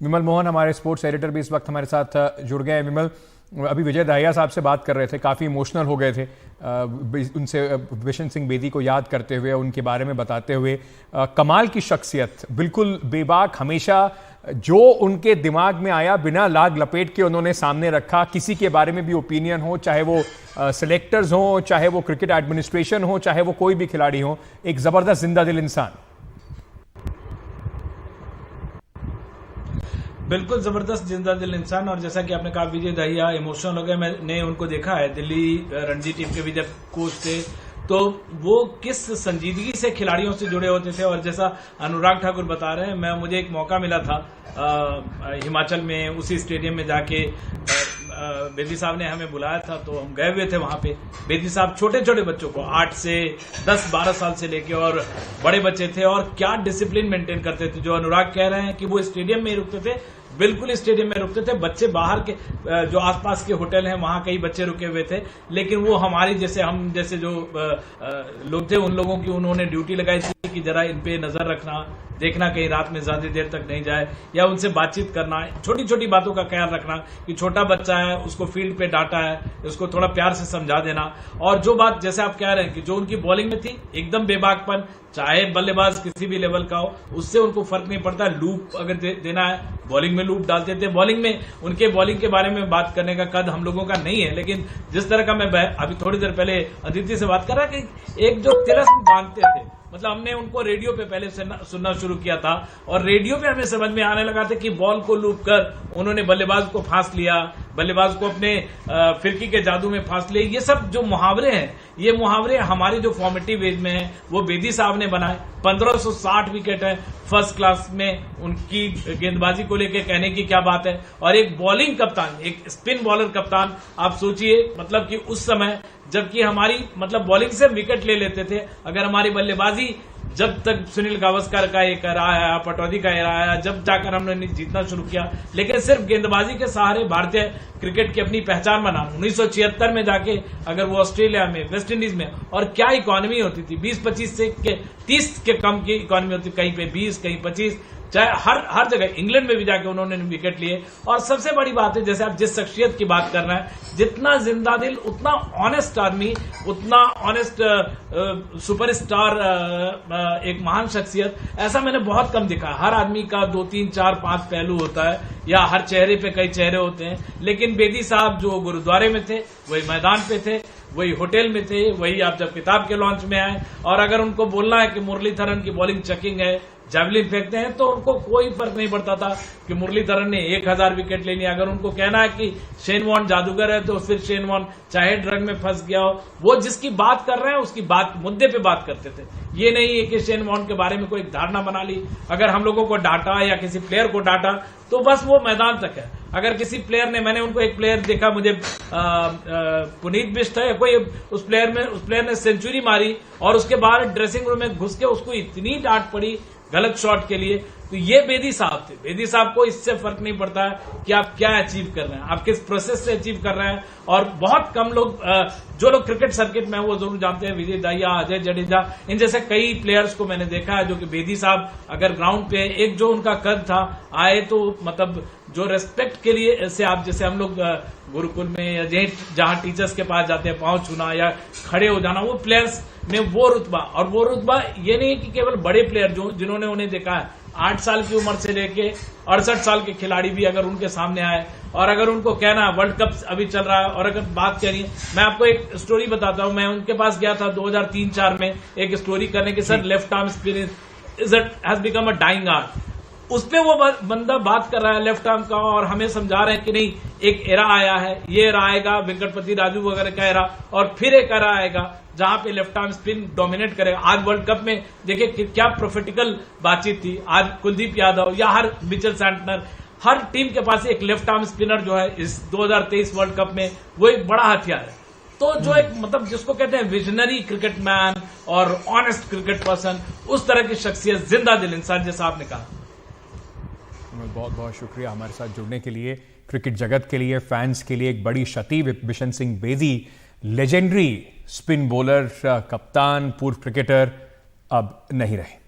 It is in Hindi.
विमल मोहन हमारे स्पोर्ट्स एडिटर भी इस वक्त हमारे साथ जुड़ गए हैं। विमल, अभी विजय दाहिया साहब से बात कर रहे थे, काफ़ी इमोशनल हो गए थे उनसे बिशन सिंह बेदी को याद करते हुए, उनके बारे में बताते हुए। कमाल की शख्सियत, बिल्कुल बेबाक, हमेशा जो उनके दिमाग में आया बिना लाग लपेट के उन्होंने सामने रखा। किसी के बारे में भी ओपिनियन हो, चाहे वो सेलेक्टर्स हो, चाहे वो क्रिकेट एडमिनिस्ट्रेशन हो, चाहे वो कोई भी खिलाड़ी हो, एक ज़बरदस्त जिंदा दिल इंसान। बिल्कुल जबरदस्त जिंदा दिल इंसान। और जैसा कि आपने कहा विजय दाहिया इमोशनल हो गए। मैंने उनको देखा है दिल्ली रणजी टीम के भी जब कोच थे, तो वो किस संजीदगी से खिलाड़ियों से जुड़े होते थे। और जैसा अनुराग ठाकुर बता रहे हैं, मुझे एक मौका मिला था हिमाचल में, उसी स्टेडियम में जाके बेदी साहब ने हमें बुलाया था, तो हम गए हुए थे वहां पे। बेदी साहब छोटे छोटे बच्चों को 8 से 10-12 साल से लेके और बड़े बच्चे थे, और क्या डिसिप्लिन मेंटेन करते थे। जो अनुराग कह रहे हैं कि वो स्टेडियम में ही रुकते थे, बिल्कुल स्टेडियम में रुकते थे। बच्चे बाहर के जो आसपास के होटल हैं वहां कई बच्चे रुके हुए थे, लेकिन वो हमारी जैसे हम जैसे जो लोग थे उन लोगों की उन्होंने ड्यूटी लगाई थी कि जरा इन पे नजर रखना, देखना कहीं रात में ज्यादा देर तक नहीं जाए, या उनसे बातचीत करना, छोटी छोटी बातों का ख्याल रखना कि छोटा बच्चा है उसको फील्ड पे डांटा है, उसको थोड़ा प्यार से समझा देना। और जो बात जैसे आप कह रहे हैं कि जो उनकी बॉलिंग में थी एकदम बेबाकपन, चाहे बल्लेबाज किसी भी लेवल का हो, उससे उनको फर्क नहीं पड़ता। लूप अगर देना है, बॉलिंग में लूप डालते थे। बॉलिंग में उनके बॉलिंग के बारे में बात करने का कद हम लोगों का नहीं है, लेकिन जिस तरह का मैं अभी थोड़ी देर पहले अदिति से बात कर रहा कि एक जो तिलस्म बांधते थे, मतलब हमने उनको रेडियो पे पहले सुनना शुरू किया था, और रेडियो पे हमें समझ में आने लगा था कि बॉल को लूप कर उन्होंने बल्लेबाज को फांस लिया, बल्लेबाज को अपने फिरकी के जादू में फांस लिया। ये सब जो मुहावरे हैं, ये मुहावरे हमारी जो फॉर्मेटिव एज में है वो बेदी साहब ने बनाए। 1560 विकेट है फर्स्ट क्लास में, उनकी गेंदबाजी को लेकर कहने की क्या बात है। और एक बॉलिंग कप्तान, एक स्पिन बॉलर कप्तान, आप सोचिए, मतलब कि उस समय जबकि हमारी मतलब बॉलिंग से विकेट ले लेते थे, अगर हमारी बल्लेबाजी जब तक सुनील गावस्कर का एक एरा आया, पटौदी का एरा आया, जब जाकर हमने जीतना शुरू किया, लेकिन सिर्फ गेंदबाजी के सहारे भारतीय क्रिकेट की अपनी पहचान बना। 1976 में जाके अगर वो ऑस्ट्रेलिया में, वेस्ट इंडीज में, और क्या इकोनॉमी होती थी, 20-25 से 30 के कम की इकोनॉमी होती, कहीं पे 20, कहीं 25, चाहे हर जगह। इंग्लैंड में भी जाके उन्होंने विकेट लिए। और सबसे बड़ी बात है, जैसे आप जिस शख्सियत की बात कर रहे हैं, जितना जिंदा दिल, उतना ऑनेस्ट आदमी, उतना ऑनेस्ट सुपरस्टार, एक महान शख्सियत, ऐसा मैंने बहुत कम दिखा। हर आदमी का 2, 3, 4, 5 पहलू होता है, या हर चेहरे पे कई चेहरे होते हैं, लेकिन बेदी साहब जो गुरुद्वारे में थे वही मैदान पे थे, वही होटल में थे, वही आप जब किताब के लॉन्च में आए। और अगर उनको बोलना है कि मुरलीधरन की बॉलिंग चेकिंग है, जैवलिन फेंकते हैं, तो उनको कोई फर्क नहीं पड़ता था कि मुरलीधरन ने 1000 विकेट ले लिया। अगर उनको कहना है कि शेन वॉर्न जादूगर है, तो फिर शेन वॉर्न चाहे ड्रग में फंस गया हो, वो जिसकी बात कर रहे हैं उसकी बात, मुद्दे पे बात करते थे। ये नहीं है कि शेन वॉर्न के बारे में कोई धारणा बना ली। अगर हम लोगों को डांटा या किसी प्लेयर को डांटा तो बस वो मैदान तक है। अगर किसी प्लेयर ने, मैंने उनको एक प्लेयर देखा, मुझे पुनीत बिष्ट है कोई, उस प्लेयर ने सेंचुरी मारी और उसके बाद ड्रेसिंग रूम में घुस के उसको इतनी डांट पड़ी गलत शॉट के लिए। तो ये बेदी साहब थे। बेदी साहब को इससे फर्क नहीं पड़ता है कि आप क्या अचीव कर रहे हैं, आप किस प्रोसेस से अचीव कर रहे हैं। और बहुत कम लोग, जो लोग क्रिकेट सर्किट में वो जरूर जानते हैं, विजय दाहिया, अजय जडेजा, इन जैसे कई प्लेयर्स को मैंने देखा है, जो कि बेदी साहब अगर ग्राउंड पे एक जो उनका कद था आए, तो मतलब जो रेस्पेक्ट के लिए से आप जैसे हम लोग गुरुकुल में या जहां टीचर्स के पास जाते हैं, पांव छूना या खड़े हो जाना, वो प्लेयर्स में वो रुतबा। और वो रुतबा ये नहीं कि केवल बड़े प्लेयर जिन्होंने उन्हें देखा है, 8 साल की उम्र से लेके 68 साल के खिलाड़ी भी अगर उनके सामने आए, और अगर उनको कहना है, वर्ल्ड कप अभी चल रहा है, और अगर बात करिए, मैं आपको एक स्टोरी बताता हूं। मैं उनके पास गया था 2003-4 में एक स्टोरी करने के, sir left arm spin has become a dying art. उसपे वो बंदा बात कर रहा है लेफ्ट आर्म का, और हमें समझा रहे हैं कि नहीं, एक एरा आया है, ये एरा आएगा, वेंकटपति राजू वगैरह का एरा, और फिर एक एरा आएगा जहां पे लेफ्ट आर्म स्पिन डोमिनेट करेगा। आज वर्ल्ड कप में देखिए क्या प्रोफेटिकल बातचीत थी। आज कुलदीप यादव या हर मिचेल सैंटनर, हर टीम के पास एक लेफ्ट आर्म स्पिनर जो है इस 2023 वर्ल्ड कप में, वो एक बड़ा हथियार है। तो जो एक मतलब जिसको कहते हैं विजनरी क्रिकेट मैन और ऑनेस्ट क्रिकेट पर्सन, उस तरह की शख्सियत, जिंदा दिल इंसान, जैसा आपने कहा। बहुत बहुत शुक्रिया हमारे साथ जुड़ने के लिए। क्रिकेट जगत के लिए, फैंस के लिए एक बड़ी क्षति। Bishan Singh Bedi, legendary spin bowler, कप्तान, पूर्व क्रिकेटर, अब नहीं रहे।